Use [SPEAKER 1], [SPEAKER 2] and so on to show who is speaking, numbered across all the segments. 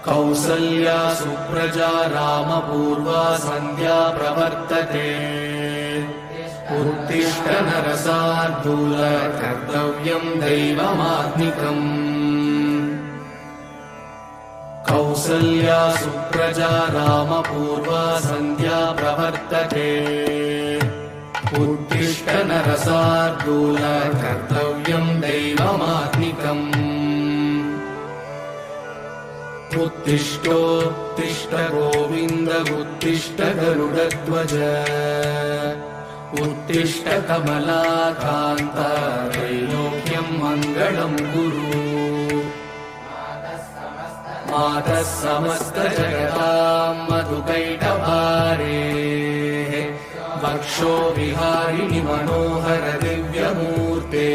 [SPEAKER 1] कौसल्या सुप्रजा रामपूर्वा सन्ध्या प्रवर्तते उत्तिष्ठ नरसार्दूल कर्तव्यम् दैवमात्मिकम् कौसल्या सुप्रजा रामपूर्वा सन्ध्या प्रवर्तते उत्तिष्ठ नरसार्दूल कर्तव्यम् दैवमात्मिकम् उत्तिष्ठोत्तिष्ठ गोविन्द उत्तिष्ठ गरुडध्वज उत्तिष्ठ कमलाकान्त त्रैलोक्यम् मङ्गलम् कुरु मातः समस्त जगताम् मधुकैटभारे वक्षो विहारिणि मनोहर दिव्यमूर्ते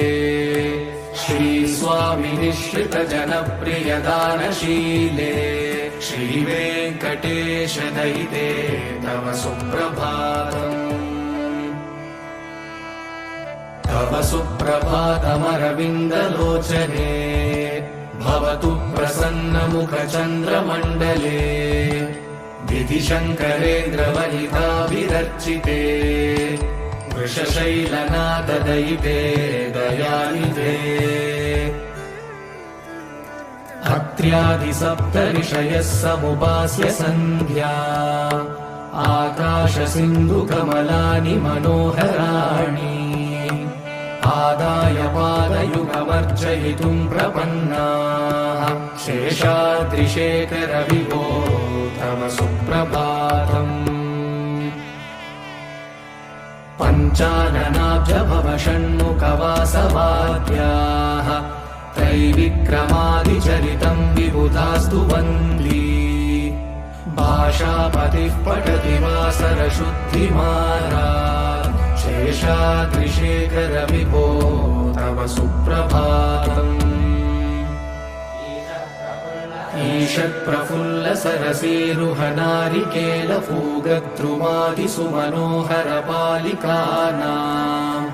[SPEAKER 1] श्रीस्वामि निःश्रित जनप्रिय दानशीले श्रीवेङ्कटेश दयिते तव सुप्रभातम् तव सुप्रभातमरविन्दलोचने भवतु प्रसन्नमुखचन्द्रमण्डले विधिशङ्करेन्द्रवनिताभिरर्चिते वृषशैलनाथदयिते दयानिधे अत्र्यादिसप्तऋषयः समुपास्य सन्ध्या आकाशसिन्धुकमलानि मनोहराणि आदाय पादयुगमर्चयितुम् प्रपन्नाः शेषाद्रिशेखर विभो तव सुप्रभातम् पञ्चाननाब्ज भव षण्मुखवासवाद्याः त्रैविक्रमादिचरितम् विबुधास्तु वन्दी भाषापतिः पठति वासरशुद्धिमारात् शेषाद्रिशेखर विभो तव सुप्रभातम् ईषत्प्रफुल्ल सरसीरुहनारिकेलफूगद्रुमादिसुमनोहर पालिकानाम्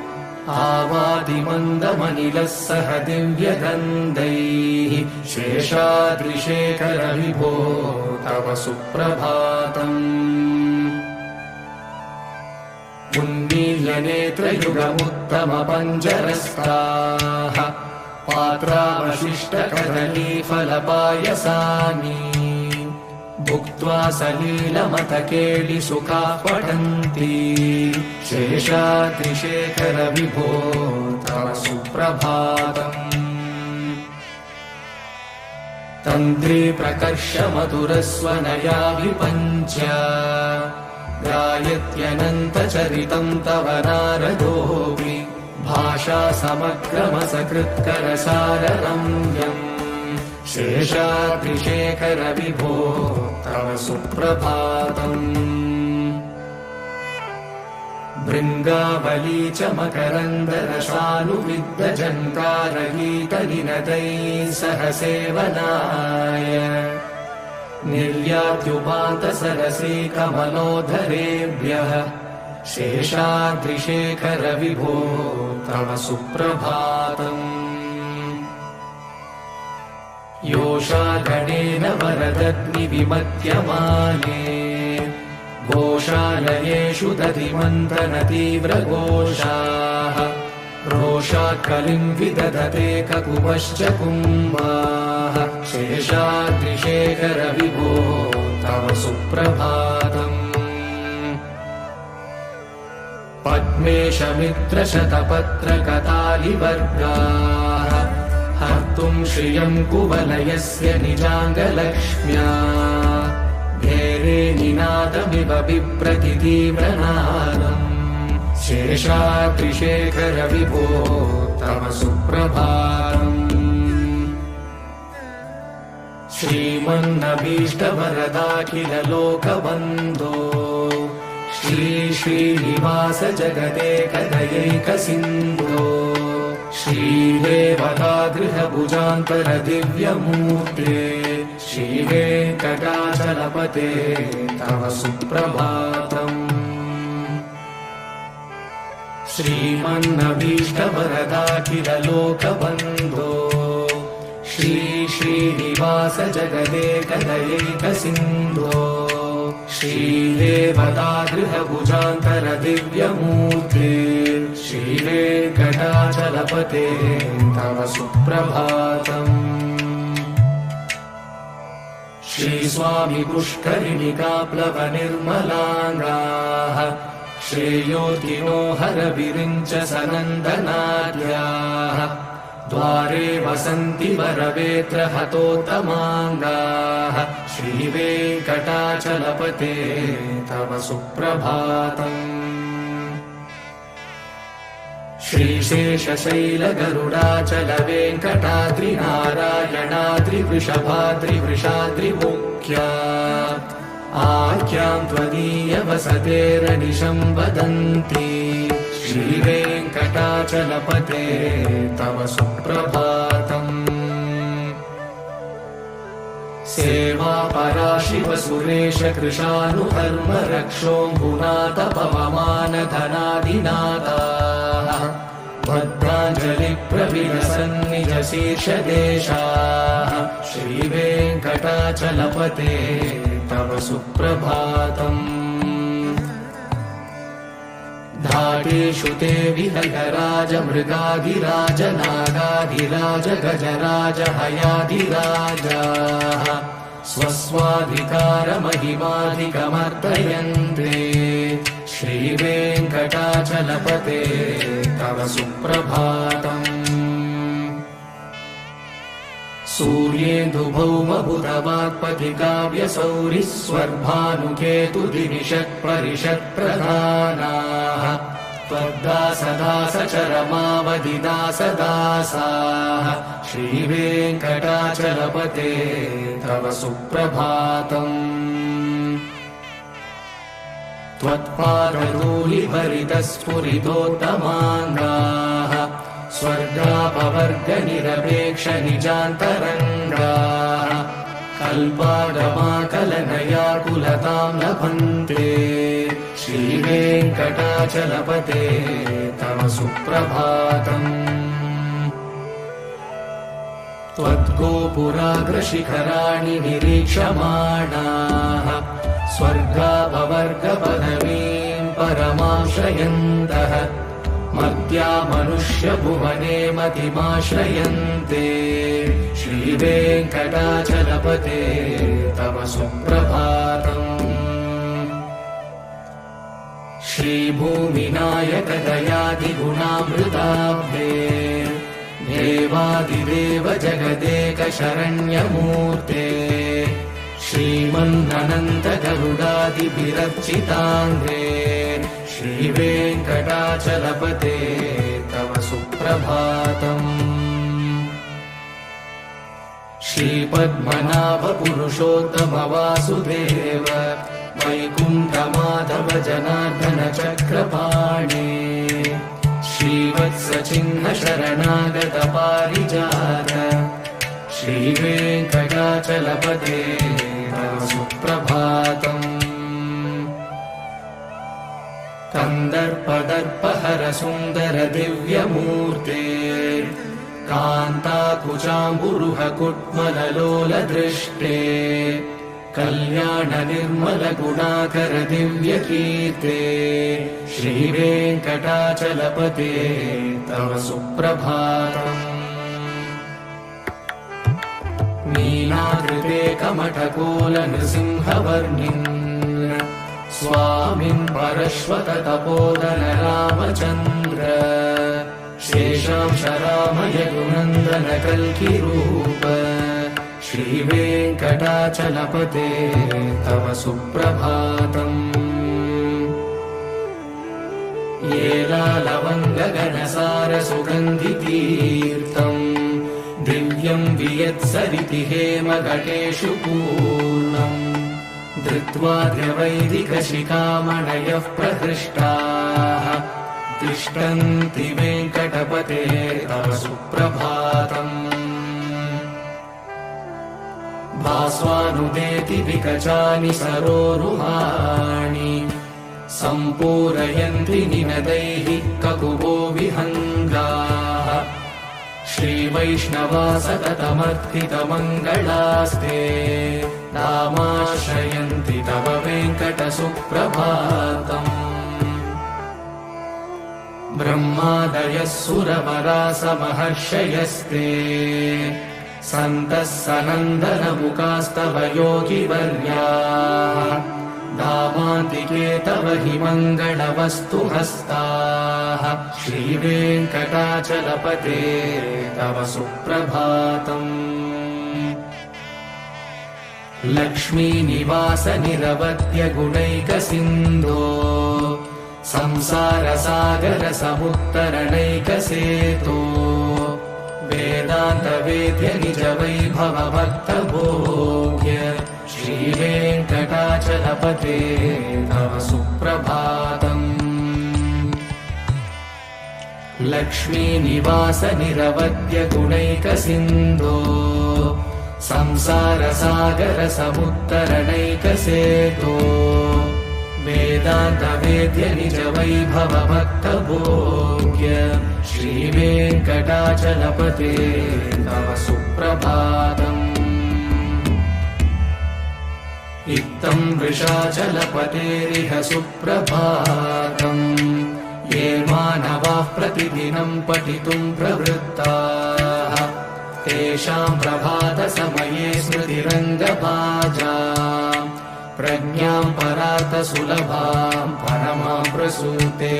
[SPEAKER 1] आवादिमन्दमनिलः सह दिव्यगन्धैः शेषाद्रिशेखर विभो तव सुप्रभातम् उन्मील्यनेत्रयुगमुत्तमपञ्जरस्ताः पात्रावशिष्टकदलीफलपायसानि भुक्त्वा सलीलमतकेलिसुखाः पठन्ति शेषाद्रिशेखर विभो तव सुप्रभातम् तन्त्री प्रकर्ष मधुरस्वनया विपञ्च गायत्यनन्तचरितम् तव नारदोऽपि भाषा समग्रमसकृत्करसाररम्यम् शेषाद्रिशेखर विभो तव सुप्रभातम् भृङ्गावली च मकरन्दरसानुविद्धजन्कारगीतनिनदैः सह सेवनाय निर्यात्युपान्तसरसी कमलोधरेभ्यः शेषाद्रिशेखर विभो तव सुप्रभातम् योषागणेन वरदग्निविमध्यमाने घोषालयेषु दधिमन्थनतीव्रघोषाः रोषात् कलिम् विदधते ककुपश्च कुम्भाः शेषाद्रिशेखर विभो तव सुप्रभातम् पद्मेशमित्रशतपत्रकतालिवर्गाः हर्तुम् श्रियम् कुवलयस्य निजाङ्गलक्ष्म्या घेरे निनादमिव बिभ्रति तीव्रनादम् शेषाद्रिशेखर विभो तव सुप्रभातम् श्रीमन्नभीष्टवरदाखिल लोकबन्धो श्री श्रीनिवास जगदेकदयैकसिन्धो श्रीदेवतागृहभुजान्तर दिव्यमूर्ते श्रीवेङ्कटाचलपते तव सुप्रभातम् श्रीमन्नभीष्टवरदाखिल लोकबन्धो श्री श्रीनिवास जगदेकदयैक सिन्धो श्रीदेवता गृहभुजान्तर दिव्यमूर्ते श्रीवेङ्कटाचलपते तव सुप्रभातम्। श्रीस्वामी पुष्करिणिकाप्लवनिर्मलाङ्गाः श्रेयोतिनो हरविरिञ्च सनन्दनाद्याः द्वारे वसन्ति वरवेत्र हतोत्तमाङ्गाः श्रीवेङ्कटाचलपते तव सुप्रभातम्। श्रीशेषशैलगरुडाचल वेङ्कटाद्रिनारायणाद्रिवृषभाद्रिवृषाद्रिमुख्या आख्यां त्वदीयवसतेरनिशं वदन्ति श्रीवेङ्कटाचलपते तव सुप्रभातम्। सेवा पराशिव सुरेश कृशानुधर्म रक्षोऽम्बुनाथ पवमान धनादिनाथाः भद्राञ्जलि प्रविलसन्निज शीर्षदेशाः श्रीवेङ्कटाचलपते तव सुप्रभातम्। धाटेषु ते विहगराज मृगाधिराज नागाधिराज गजराज हयाधिराजाः स्वस्वाधिकारमहिमाधिकमर्दयन्ते श्रीवेङ्कटाचलपते तव सुप्रभातम्। सूर्येन्दुभौमबुधवाक्पतिकाव्यसौरिस्वर्भानुकेतुदिविषत्परिषत्प्रधानाः त्वद्दासदासचरमावधिदासदासाः श्रीवेङ्कटाचलपते तव सुप्रभातम्। त्वत्पादधूलिभरितस्फुरितोत्तमाङ्गाः स्वर्गापवर्गनिरपेक्ष निजान्तरङ्गाः कल्पागमाकलनयाकुलतां लभन्ते श्रीवेङ्कटाचलपते तव सुप्रभातम्। त्वद्गोपुराग्रशिखराणि निरीक्षमाणाः स्वर्गापवर्गपदवीं परमाश्रयन्तः मर्त्या मनुष्यभुवने मतिमाश्रयन्ते श्रीवेङ्कटाचलपते तव सुप्रभातम्। श्रीभूमिनायक दयादिगुणामृताब्धे देवादिदेव जगदेक शरण्यमूर्ते श्रीमन्ननन्त गरुडादिभिरर्चिताङ्गे श्रीवेङ्कटाचलपते तव सुप्रभातम्। श्रीपद्मनाभ पुरुषोत्तम वासुदेव वैकुण्ठमाधव जनार्दन चक्रपाणे श्रीवत्सचिह्न शरणागत पारिजात श्रीवेङ्कटाचलपते तव सुप्रभातम्। कन्दर्पदर्पहर सुन्दर दिव्यमूर्ते कान्ताकुचाम्बुरुह कुट्मललोल दृष्टे कल्याण निर्मल गुणाकर दिव्यकीर्ते श्रीवेङ्कटाचलपते तव सुप्रभातम्। नीलाकृते कमठकोल नृसिंहवर्णिन् स्वामिन् परश्वत तपोदन रामचन्द्र शेषांश रामय गुणन्दन कल्किरूप श्रीवेङ्कटाचलपते तव सुप्रभातम्। येलालवङ्गगणसार सुगन्धितीर्थम् दिव्यं वियत्सरिति हेमघटेषु पूर्णम् धृत्वा द्रवैदिकशिखामणयः प्रहृष्टाः तिष्ठन्ति वेङ्कटपते तव सुप्रभातम्। भास्वानुदेति विकचानि सरोरुहाणि सम्पूरयन्ति निनदैः ककुभो विहङ्गाः श्रीवैष्णवा सततमर्थितमङ्गलास्ते नामाश्रयन्ति तव वेङ्कटसुप्रभातम् ब्रह्मादयः सुरवरासमहर्षयस्ते सन्तः सनन्दनमुखास्तव योगिवर्याः दामान्तिके तव हि मङ्गलवस्तु हस्ताः श्रीवेङ्कटाचलपते तव सुप्रभातम् लक्ष्मीनिवास निरवध्य गुणैकसिन्धो संसारसागर समुत्तरणैकसेतो वेदान्तवेद्य निज वैभव भक्तभोग्य श्रीवेङ्कटाचलपते तव सुप्रभातम् लक्ष्मीनिवास निरवध्य गुणैकसिन्धो संसारसागर समुत्तरणैकसेतो वेदान्तवेद्य निज वैभव भक्तभोग्य श्रीवेङ्कटाचलपते तव सुप्रभातम् इत्थं वृषाचलपतेरिह सुप्रभातम् ये मानवाः प्रतिदिनं पठितुं प्रवृत्ताः तेषां प्रभातसमये स्मृतिरङ्गभाजा प्रज्ञां परार्थसुलभां परमां प्रसूते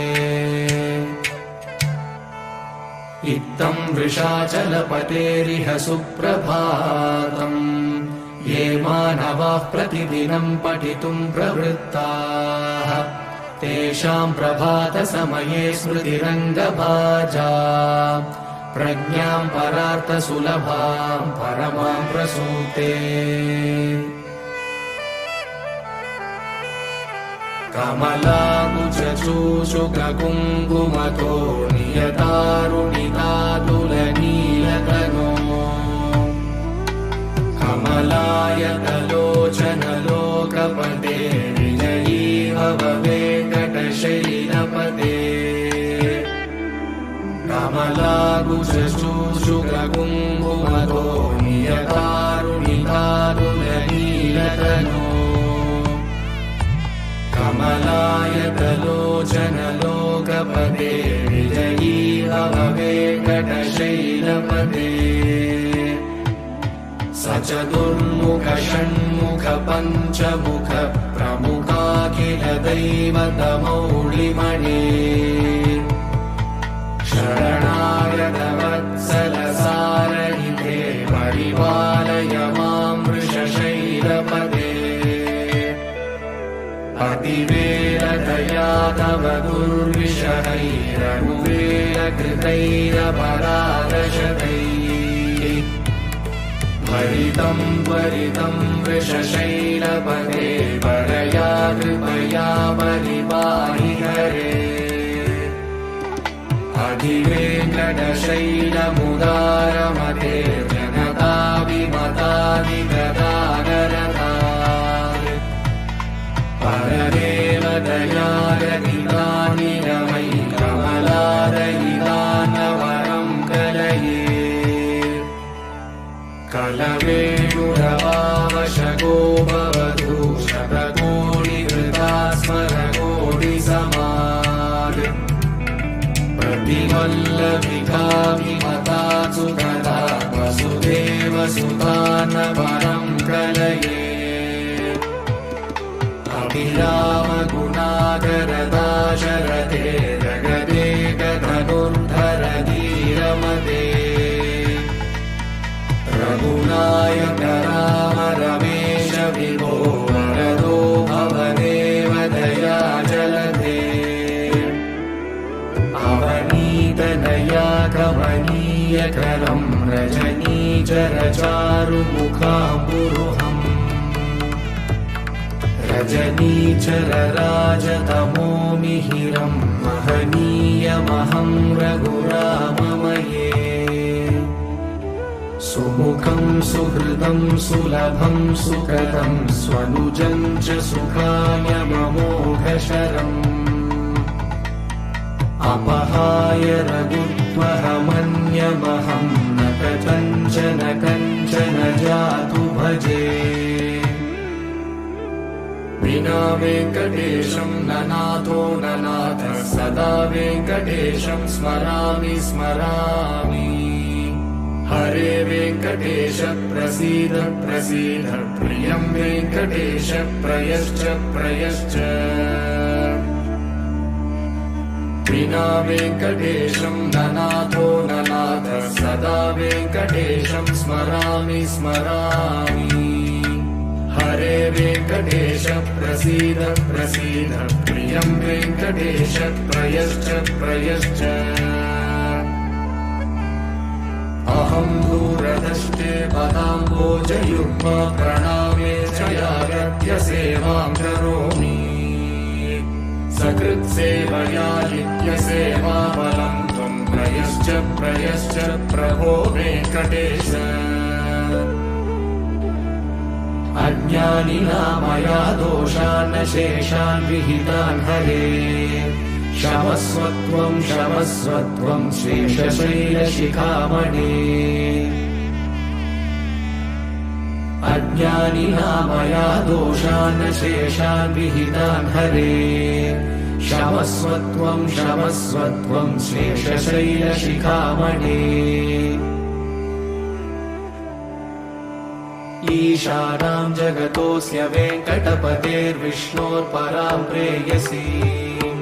[SPEAKER 1] इत्थं वृषाचलपतेरिह सुप्रभातम् ये मानवाः प्रतिदिनं पठितुं प्रवृत्ताः तेषां प्रभातसमये स्मृतिरङ्गभाजा प्रज्ञां परार्थसुलभां परमां प्रसूते कमलाकुचूषुककुङ्कुमतो नियतारुणितातुलनीलतनो कमलायतलोचनलोकपते विजयी भव वेङ्कटशैलपते कमलाकुचूषुककुङ्कुमतो नियतारुणितातुलनीलतनो कमलायतलोचनलोकपते विजयी भव वेङ्कटशैलपते स चतुर्मुख षण्मुख पञ्चमुख प्रमुखाखिल दैवतमौलिमणे शरणागत वत्सल सारहिते परिपालय मां वृषशैलपते अतिवेलदया तव दुर्विषहैरनुवेलकृतैरपरादशतैः भरितं त्वरितं वृषशैलपते परया कृपया परिपाहि हरे अधिवेङ्कटशैलमुदारमते जनता विमतादिगदानरता परदेव दयारहितानि रमै कमलारहितानवरं कलये कलवेणुरवावशको भवतु शतकोटिहृता स्मरकोटिसमाद् प्रतिवल्लभिका विमता सुतदा वसुदेवसुतानवरं कलये अभिरामगुणाकरदाशरथे जगदेकधनुर्धर धीरमते रघुनायक राम रमेश विभो वरदो भवदेव दया जलधे अवनीतनया कमनीयकरं रजनीचरचारुमुखाम्बुरुहम् रजनीचरराजतमो मिहिरं महनीयमहं रघुराममये सुमुखं सुहृदं सुलभं सुकृतं स्वनुजं च सुखाय ममोघशरम् अपहाय रघुत्व विश्वमन्यमहं न कथञ्चन कञ्चन जातु भजे विना वेङ्कटेशं ननाथो ननाथः सदा वेङ्कटेशं स्मरामि स्मरामि हरे वेङ्कटेश प्रसीद प्रसीद प्रियं वेङ्कटेश प्रयश्च प्रयश्च विना वेङ्कटेशं ननाथो ननाथः सदा वेङ्कटेशं स्मरामि स्मरामि हरे वेङ्कटेश प्रसीद प्रसीद प्रियं वेङ्कटेश प्रयश्च प्रयश्च अहं दूरदृष्टे पदाम्बोजयुग्मा प्रणामे च यागत्य सेवां करोमि सकृत्सेवया नित्यसेवाफलं त्वं प्रयश्च प्रयश्च प्रभो वेङ्कटेश अज्ञानिना मया दोषान् शेषान् विहितान् हरे क्षमस्वत्वं क्षमस्वत्वं शेषशैलशिखामणे अज्ञानिना मया दोषान् शेषान् विहितान् हरे क्षमस्वत्वं क्षमस्वत्वं शेषशैलशिखामणे ईशानां जगतोऽस्य वेङ्कटपतेर्विष्णोर्परां प्रेयसीं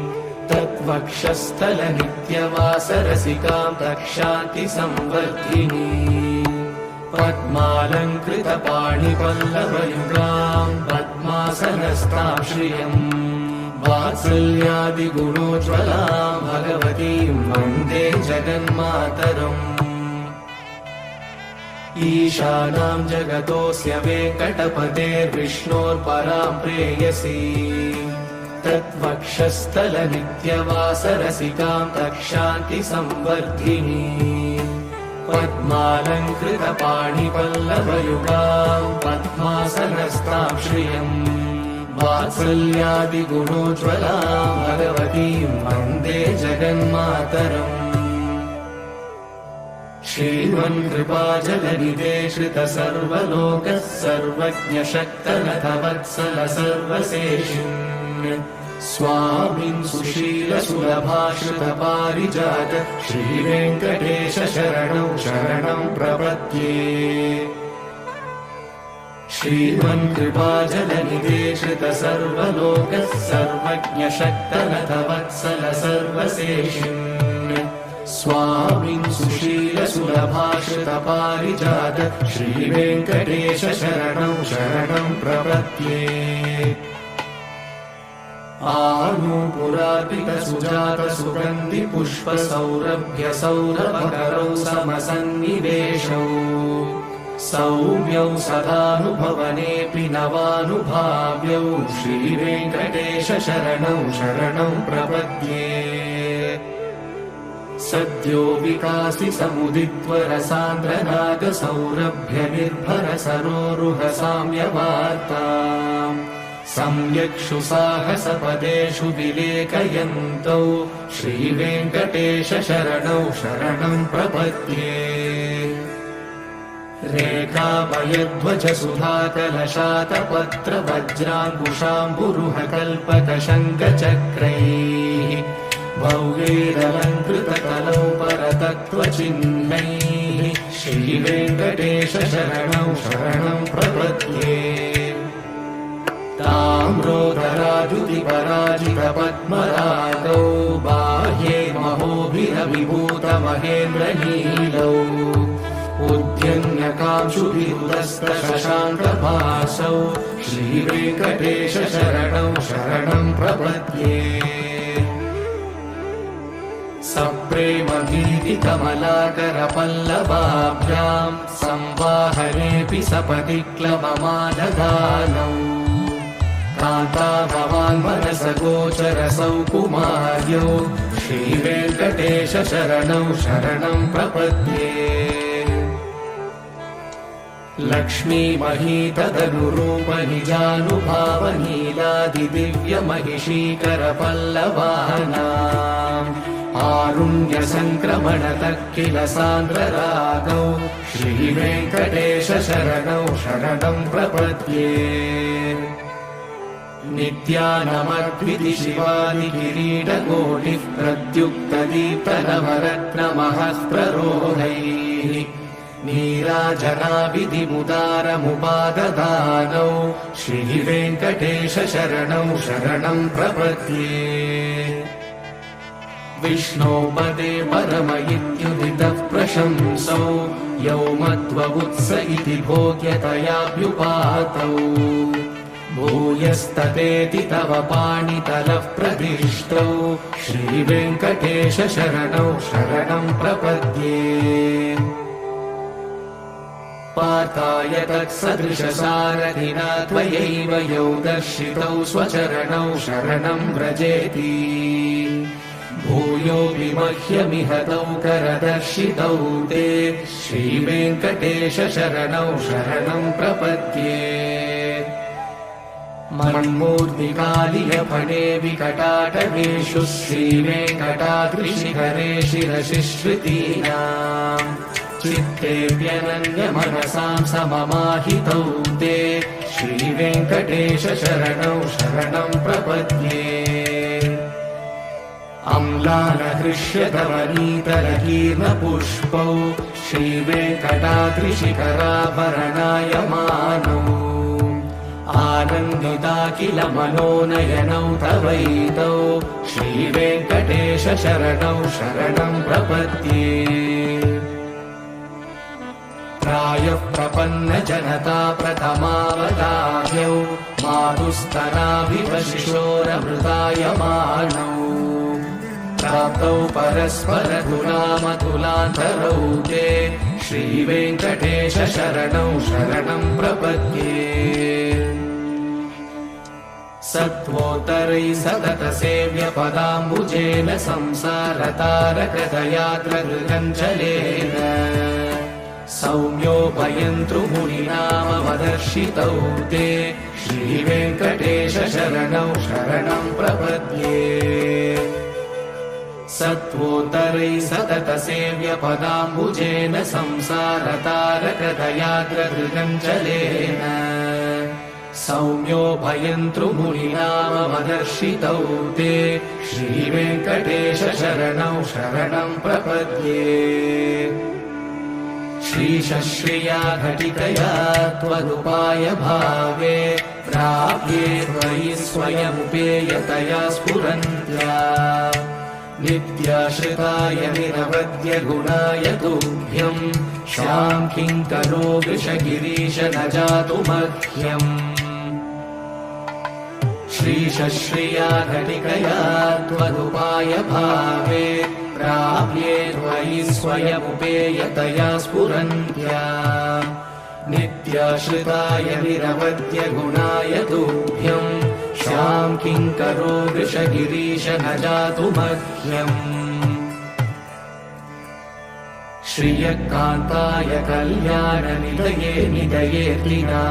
[SPEAKER 1] तद्वक्षस्थलनित्यवासरसिकां तक्षान्तिसंवर्धिनी पद्मालङ्कृतपाणिपल्लवयुगां पद्मासनस्तां श्रियं वात्सल्यादिगुणोज्ज्वलां भगवतीं वन्दे जगन्मातरम् ईशानां जगतोऽस्य वेङ्कटपतेर्विष्णोर्परां प्रेयसीं तद्वक्षस्थलनित्यवासरसिकां तक्षान्तिसंवर्धिनी पद्मालङ्कृतपाणिपल्लवयुगां पद्मासनस्तां श्रियं वात्सल्यादिगुणोज्ज्वलां भगवतीं वन्दे जगन्मातरम् श्रीमन्कृपाजलनिधे श्रितसर्वलोकः सर्वज्ञशक्तनथवत्सल सर्वशेषिन् स्वामिन् सुशीलसुलभाश्रितपारिजात श्रीवेङ्कटेश शरणं शरणं प्रपद्ये श्रीमन्कृपाजलनिधे श्रितसर्वलोकः सर्वज्ञशक्तनथवत्सल सर्वशेषिन् स्वामिन् सुशीलसुलभाश्रितपारिजात श्रीवेङ्कटेश शरणं शरणं प्रपद्ये आनूपुरार्पितसुजातसुगन्धिपुष्पसौरभ्यसौरभकरौ समसन्निवेशौ सौम्यौ सदानुभवनेऽपि नवानुभाव्यौ श्रीवेङ्कटेश शरणं शरणं प्रपद्ये सद्यो विकासि समुदित्वरसान्द्रनागसौरभ्यनिर्भरसरोरुहसाम्यवार्ताम् सम्यक्षु साहसपदेषु विलेखयन्तौ श्रीवेङ्कटेश शरणौ शरणं प्रपद्ये रेखामयध्वजसुधाकलशातपत्रवज्राङ्कुशाम्बुरुहकल्पकशङ्खचक्रैः भव्यैरलङ्कृतकलौ परतत्त्वचिह्नैः श्रीवेङ्कटेश शरणौ शरणं प्रपद्ये ताम्रोदराजुतिपराजितपद्मरागौ बाह्ये महोभिरविभूतमहेन्द्रनीलौ उद्यन्यकांशुभिरुदस्तशशाङ्कभासौ श्रीवेङ्कटेश शरणं शरणं प्रपद्ये सप्रेमभीतिकमलाकरपल्लवाभ्यां संवाहनेऽपि सपदि क्लबमादधानौ कान्ता भवान् मनसगोचरसौ कुमार्यौ श्रीवेङ्कटेश शरणौ शरणं प्रपद्ये लक्ष्मीमहीतदनुरूपनिजानुभावनीलादिदिव्यमहिषीकरपल्लवानाम् आरुण्यसङ्क्रमणतः किल सान्द्ररागौ श्रीवेङ्कटेश शरणौ शरणं प्रपद्ये नित्यानमद्विति शिवादिकिरीटकोटिः प्रद्युक्तदीप्तनवरत्नमहः प्ररोहैः नीराजनाविधिमुदारमुपाददानौ श्रीवेङ्कटेश शरणौ शरणं प्रपद्ये विष्णोपदे परम इत्युदितः प्रशंसौ यौ मध्ववुत्स इति भोग्यतयाभ्युपातौ भूयस्ततेति तव पाणितलः प्रदिष्टौ श्रीवेङ्कटेश शरणौ शरणं प्रपद्ये पार्थाय तत्सदृशसारथिना त्वयैव यौ दर्शितौ स्वचरणौ शरणं व्रजेति भूयोऽपि मह्यमिह तौ करदर्शितौ ते श्रीवेङ्कटेश शरणौ शरणं प्रपद्ये मन्मूर्तिकालियफणे विकटाटवेषु श्रीवेङ्कटाद्रिशिखरे शिरसिश्रुतीनाम् चित्तेऽप्यनन्यमनसां सममाहितौ ते श्रीवेङ्कटेश शरणौ शरणं प्रपद्ये अम्लानहृष्यतवनीतरकीर्णपुष्पौ श्रीवेङ्कटाद्रिशिखराभरणायमानौ आनन्दिता किल मनोनयनौ तवैतौ श्रीवेङ्कटेश शरणौ शरणं प्रपद्ये प्रायः प्रपन्नजनता प्रथमावताह्यौ मातुस्तराभिवशिशोरमृतायमानौ प्राप्तौ परस्परधुरामतुलान्तरौ ते श्रीवेङ्कटेश शरणौ शरणं प्रपद्ये सत्त्वोत्तरैः सततसेव्यपदाम्बुजेन संसारतारकदयाद्रगृहञ्चलेन सौम्योपयन्तृमुनिनामवदर्शितौ ते श्रीवेङ्कटेश शरणौ शरणं प्रपद्ये सत्त्वोत्तरैः सततसेव्यपदाम्बुजेन संसारतारकदयाद्रगृहञ्चलेन सौम्योपयन्तृमुनिनामवदर्शितौ ते श्रीवेङ्कटेश शरणौ शरणं प्रपद्ये श्रीशश्रिया घटिकया त्वदुपाय भावे प्राप्ये त्वयि स्वयमुपेयतया स्फुरन्त्या नित्याश्रिताय निरवद्य गुणाय तुभ्यं शां किङ्करो वृषगिरीश न जातु मह्यम् श्रीशश्रिया घटिकया त्वदुपाय भावे प्राप्ये त्वयि स्वयमुपेयतया स्फुरन्त्या नित्याश्रिताय निरवद्य गुणाय तुभ्यं शां किङ्करो वृषगिरीश न जातु मह्यम् श्रियकान्ताय कल्याणनिधये निधयेऽर्तिना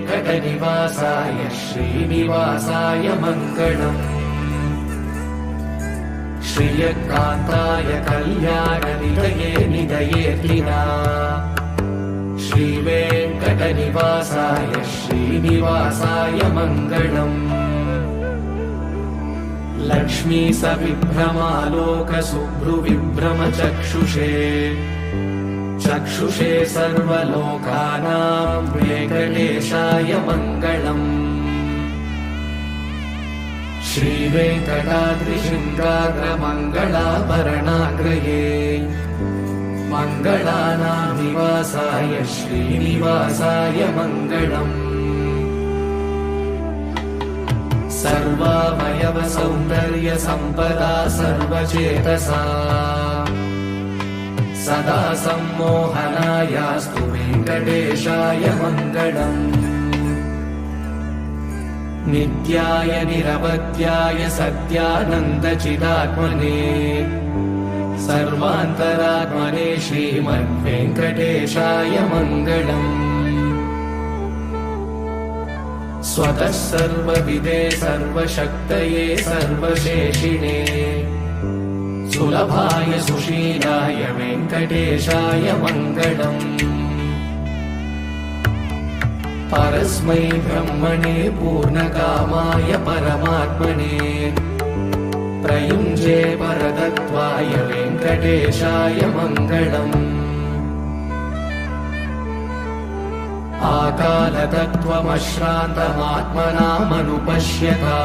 [SPEAKER 1] श्रीवेङ्कटनिवासाय श्रीनिवासाय मङ्गलम् श्रियकान्ताय कल्याणनिधये निधयेऽर्तिना श्रीवेङ्कटनिवासाय श्रीनिवासाय मङ्गलम् लक्ष्मी सविभ्रमालोकशुभ्रुविभ्रमचक्षुषे चक्षुषे सर्वलोकानां वेङ्कटेशाय मङ्गलम् श्रीवेङ्कटाद्रिशृङ्गाग्रमङ्गलाभरणाग्रये मङ्गलानां निवासाय श्रीनिवासाय मङ्गलम् सर्वावयव सौन्दर्य सम्पदा सर्वचेतसा सदा सम्मोहनायास्तु वेङ्कटेशाय मङ्गलम् नित्याय निरवध्याय सत्यानन्दचिदात्मने सर्वान्तरात्मने श्रीमद्वेङ्कटेशाय मङ्गलम् स्वतः सर्वविदे सर्वशक्तये सर्वशेषिणे सुलभाय सुशीलाय वेङ्कटेशाय मङ्गलम् परस्मै ब्रह्मणे पूर्णकामाय परमात्मने प्रयुञ्जे परतत्त्वाय वेङ्कटेशाय मङ्गलम् आकालतत्त्वमश्रान्तमात्मनामनुपश्यता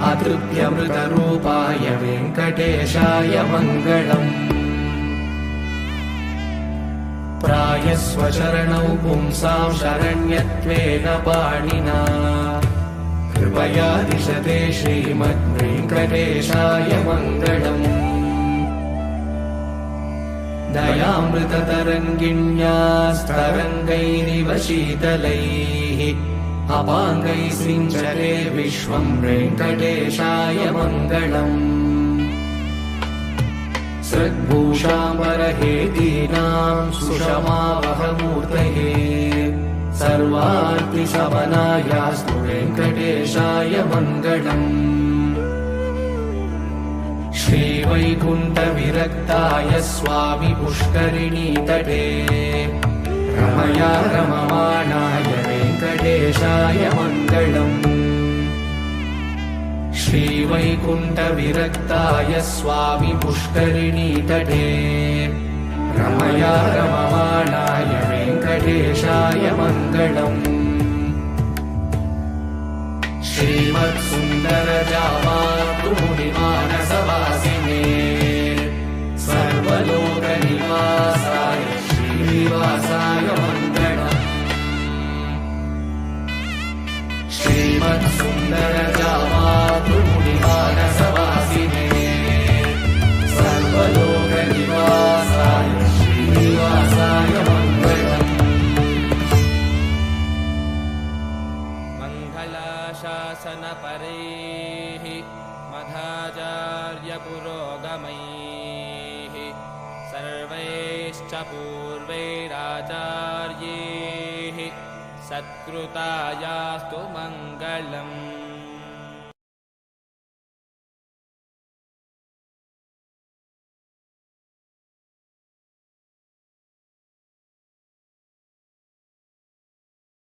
[SPEAKER 1] अतृप्यमृतरूपाय वेङ्कटेशाय मङ्गलम् प्रायस्वचरणौ पुंसां शरण्यत्वेन पाणिना कृपया दिशते श्रीमद्वेङ्कटेशाय मङ्गलम् दयामृततरङ्गिण्यास्तरङ्गैरिव शीतलैः अपाङ्गैः सिञ्चते विश्वं वेङ्कटेशाय मङ्गलम् सद्भूषाम्बरहेतीनां सुषमावहमूर्तये सर्वार्तिशमनायास्तु वेङ्कटेशाय मङ्गलम् श्रीवैकुण्ठविरक्ताय स्वामि पुष्करिणीतटे रमया रममाणाय वेङ्कटेशाय मङ्गलम् श्रीवैकुण्ठविरक्ताय स्वामि पुष्करिणीतटे रमया रममाणाय वेङ्कटेशाय मङ्गलम् श्रीमत्सुन्दरजामातृमुनिमानसवासिने सर्वलोकनिवासाय श्रीनिवासाय मङ्गलम् श्रीमत्सुन्दरजामातृमुनिमानसवासिने सर्वलोकनिवासाय श्रीनिवासाय मङ्गलम्
[SPEAKER 2] शासनपरैः मध्वाचार्यपुरोगमैः सर्वैश्च पूर्वैराचार्यैः सत्कृतायास्तु मङ्गलम्।